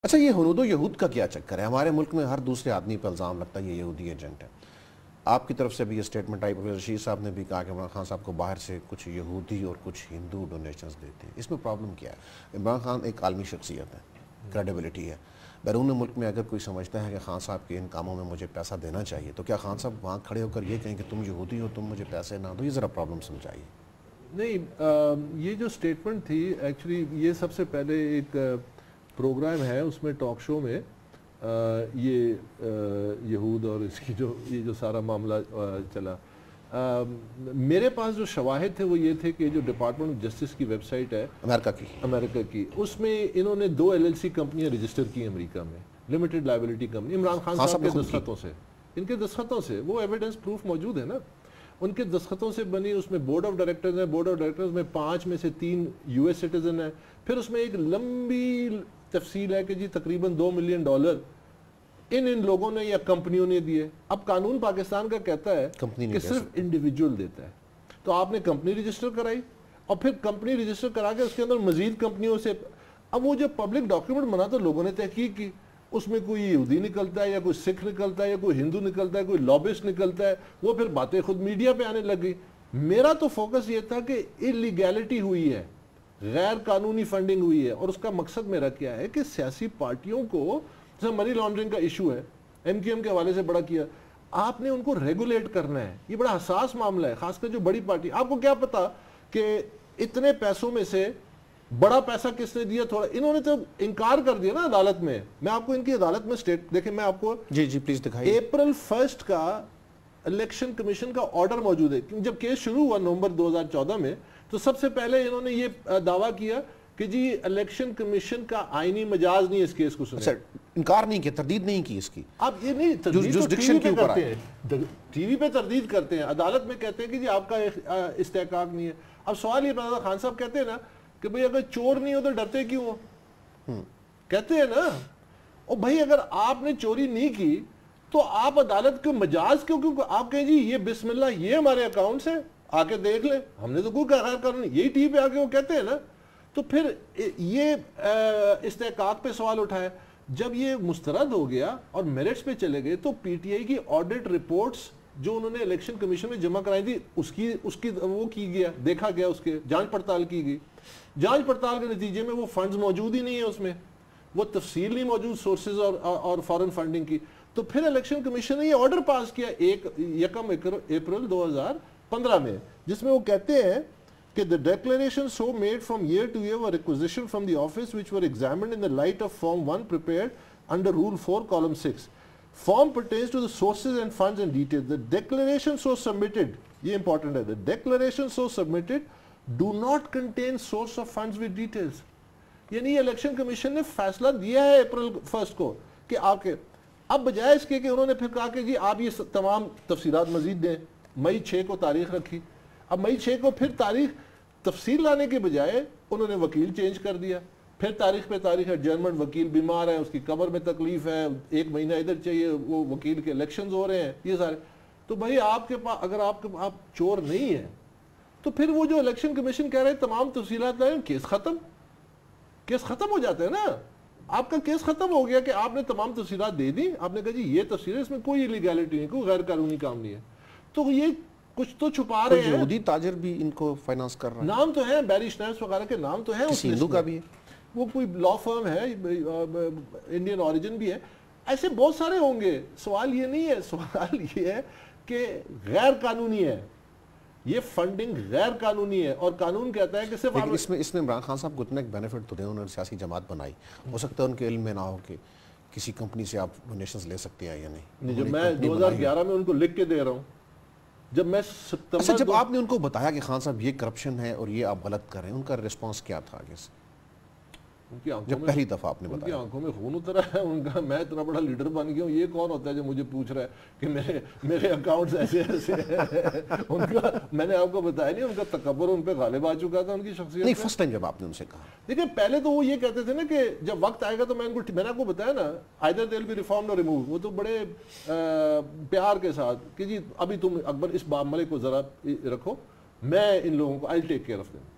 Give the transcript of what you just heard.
اچھا، یہ ہنود و یہود کا کیا چکر ہے؟ ہمارے ملک میں ہر دوسرے آدمی پہ الزام لگتا ہے یہ یہودی ایجنٹ ہے. آپ کی طرف سے بھی یہ سٹیٹمنٹ آئی، پروفیسر رشید صاحب نے بھی کہا کہ عمران خان صاحب کو باہر سے کچھ یہودی اور کچھ ہندو ڈونیشنز دیتے ہیں. اس میں پرابلم کیا ہے؟ عمران خان ایک عالمی شخصیت ہے، کریڈیبلٹی ہے. بیرون ملک میں اگر کوئی سمجھتا ہے کہ خان صاحب کے ان کاموں میں مجھے پیسہ دینا چاہیے، تو کیا خان صاحب وہاں کھڑے ہو کر یہ کہیں کہ تم یہودی ہو، تم مجھے پیسے نہ دو؟ یہ ذرا پرابلم سمجھائیے. نہیں، یہ جو سٹیٹمنٹ تھی ایکچولی یہ سب سے پہلے ایک پروگرام ہے، اس میں ٹاک شو میں یہ یہود اور اس کی یہ جو سارا معاملہ چلا، میرے پاس جو شواہد تھے وہ یہ تھے کہ جو ڈپارٹمنٹ آف جسٹس کی ویب سائٹ ہے امریکہ کی، اس میں انہوں نے 2 LLC کمپنیاں رجسٹر کی امریکہ میں، limited liability company, Imran Khan صاحب کے دستخطوں سے، ان کے دستخطوں سے، وہ ایویڈنس پروف موجود ہے نا، ان کے دستخطوں سے بنی. اس میں بورڈ آف ڈائریکٹرز ہیں، بورڈ آف ڈائریکٹرز میں 5 میں سے 3 US سٹیزن ہیں. پھر اس میں ایک لمبی تفصیل ہے کہ جی تقریباً $2 ملین ان لوگوں نے یا کمپنیوں نے دیے. اب قانون پاکستان کا کہتا ہے کہ صرف انڈیویجول دیتا ہے. تو آپ نے کمپنی رجسٹر کرائی اور پھر کمپنی رجسٹر کرا کے اس کے اندر مزید کمپنیوں سے، اب وہ جو پبلک ڈاکیومنٹ بنا تو لوگوں نے تحقیق کی، اس میں کوئی یہودی نکلتا ہے یا کوئی سکھ نکلتا ہے یا کوئی ہندو نکلتا ہے، کوئی لابسٹ نکلتا ہے، وہ پھر باتیں خود میڈیا پہ آنے لگ گئی. میرا تو فوکس یہ تھا کہ اللیگیلٹی ہوئی ہے، غیر قانونی فنڈنگ ہوئی ہے، اور اس کا مقصد میرا کیا ہے کہ سیاسی پارٹیوں کو، جیسے منی لانڈرنگ کا ایشو ہے MQM کے حوالے سے بڑا کیا، آپ نے ان کو ریگولیٹ کرنا ہے. یہ بڑا حساس معاملہ ہے، خاص کر جو بڑی پارٹی. آپ کو کیا پتا کہ اتنے پیسوں میں سے بڑا پیسہ کس نے دیا؟ تھوڑا انہوں نے تو انکار کر دیا نا عدالت میں. میں آپ کو ان کی عدالت میں دیکھیں، میں آپ کو جی پلیز دکھائیے. April 1 کا الیکشن کمیشن کا آرڈر موجود ہے. جب کیس شروع ہوا نومبر 2014 میں، تو سب سے پہلے انہوں نے یہ دعویٰ کیا کہ جی الیکشن کمیشن کا آئینی مجاز نہیں اس کیس کو سنے. انکار نہیں کیا، تردید نہیں کی اس کی. اب یہ نہیں، تردید تو ٹی وی پہ کرتے ہیں، ٹی وی پہ تردید کرتے ہیں، عدالت میں کہتے ہیں کہ جی آپ کا استحقاق نہیں ہے. اب سوال یہ پیدا، خان صاحب کہتے ہیں نا کہ بھئی اگر چور نہیں ہو تو ڈرتے کیوں ہو؟ کہتے ہیں نا. اور بھئی اگر آپ نے چوری نہیں کی تو آپ عدالت کے مجاز کیوں آپ کہیں جی یہ بسم اللہ یہ ہمارے اکاؤنٹس ہیں، آ کے دیکھ لیں، ہم نے تو کوئی غیر قانونی، یہی ٹی وی پہ آ کے وہ کہتے ہیں نا. تو پھر یہ استحقاق پہ سوال اٹھایا. جب یہ مسترد ہو گیا اور میرٹس پہ چلے گئے تو PTI کی آڈٹ رپورٹس جو انہوں نے الیکشن کمیشن میں جمع کرائی تھی اس کی وہ کی گیا، دیکھا گیا، اس کے جانچ پڑتال کی گئی. جانچ پڑتال کے نتیجے میں وہ فنڈز موجود ہی نہیں ہے، اس میں وہ تفصیل نہیں موجود سورسز اور فارن فنڈنگ کی. تو پھر الیکشن کمیشن نے یہ آرڈر پاس کیا 1 اپریل 2015 میں، جس میں وہ کہتے ہیں کہ the declarations so made from year to year were requisitioned from the office which were examined in the light of Form 1 prepared under Rule 4 Column 6. Form pertains to the sources and funds and details. The declarations so submitted, یہ important ہے, the declarations so submitted do not contain source of funds with details. یعنی election commission نے فیصلہ دیا ہے April 1 کو کہ آپ کے، اب بجائے اس کے کہ انہوں نے پھر کہا کہ جی آپ یہ تمام تفصیلات مزید دیں، مئی 6 کو تاریخ رکھی. اب مئی 6 کو پھر تاریخ تفصیل لانے کے بجائے انہوں نے وکیل چینج کر دیا. پھر تاریخ پہ تاریخ ہے، جرمن وکیل بیمار ہے، اس کی کمر میں تکلیف ہے، 1 مہینہ ادھر چاہیے، وہ وکیل کے الیکشنز ہو رہے ہیں، یہ سارے. تو بھائی آپ کے پاس اگر آپ چور نہیں ہیں تو پھر وہ جو الیکشن کمیشن کہہ رہے ہیں تمام تفصیلات لائیں، کیس ختم ہو جاتا ہے نا. آپ کا کیس ختم ہو گیا کہ آپ نے تمام تفصیلات دے دی، آپ نے کہا جی یہ تفصیلیں، اس میں کوئی لیگیلٹی نہیں، کوئی غیر قانونی کام نہیں ہے. تو یہ کچھ تو چھپا رہے ہیں. یہودی تاجر بھی ان کو فائنانس کر رہا ہے، نام تو ہے، بیری شنیپس وغیرہ کے نام تو ہیں، کسی ہندو کا بھی ہے، وہ کوئی لا فرم ہے، انڈین اوریجن بھی ہے. ایسے بہت سارے ہوں گے. سوال یہ نہیں ہے، سوال یہ ہے کہ غیر قانونی ہے، یہ فنڈنگ غیر قانونی ہے، اور قانون کہتا ہے کہ صرف اس میں عمران خان صاحب کو اتنا ایک بینیفٹ تو دیں، انہوں نے سیاسی جماعت بنائی، ہو سکتا ہے ان کے علم میں نہ ہو کہ کسی کمپنی سے آپ ڈونیشنز لے سکتے ہیں یا نہیں. جب میں 2011 میں ان کو لکھ کے دے رہا ہوں، جب آپ نے ان کو بتایا کہ خان صاحب یہ کرپشن ہے اور یہ آپ غلط کر رہے ہیں، ان کا ریسپانس کیا تھا آگے سے جب پہلی دفعہ آپ نے بتایا؟ ان کی آنکھوں میں خون اترا ہے، ان کا میں اتنا بڑا لیڈر بن گیا ہوں، یہ کون ہوتا ہے جو مجھے پوچھ رہا ہے کہ میرے اکاؤنٹس ایسے ہیں. ان کا میں نے آپ کو بتایا نہیں، ان کا تکبر ان پہ غالب آ چکا تھا، ان کی شخصیت. نہیں، فرسٹ ٹائم جب آپ نے ان سے کہا. دیکھیں پہلے تو وہ یہ کہتے تھے نا کہ جب وقت آئے گا تو میں نے آپ کو بتایا نا either they'll be reformed or removed. وہ تو بڑے پیار کے ساتھ کہ جی ابھی تم اکبر اس معاملے کو ذرا رکھو، میں ان لوگوں کو I'll take care of them.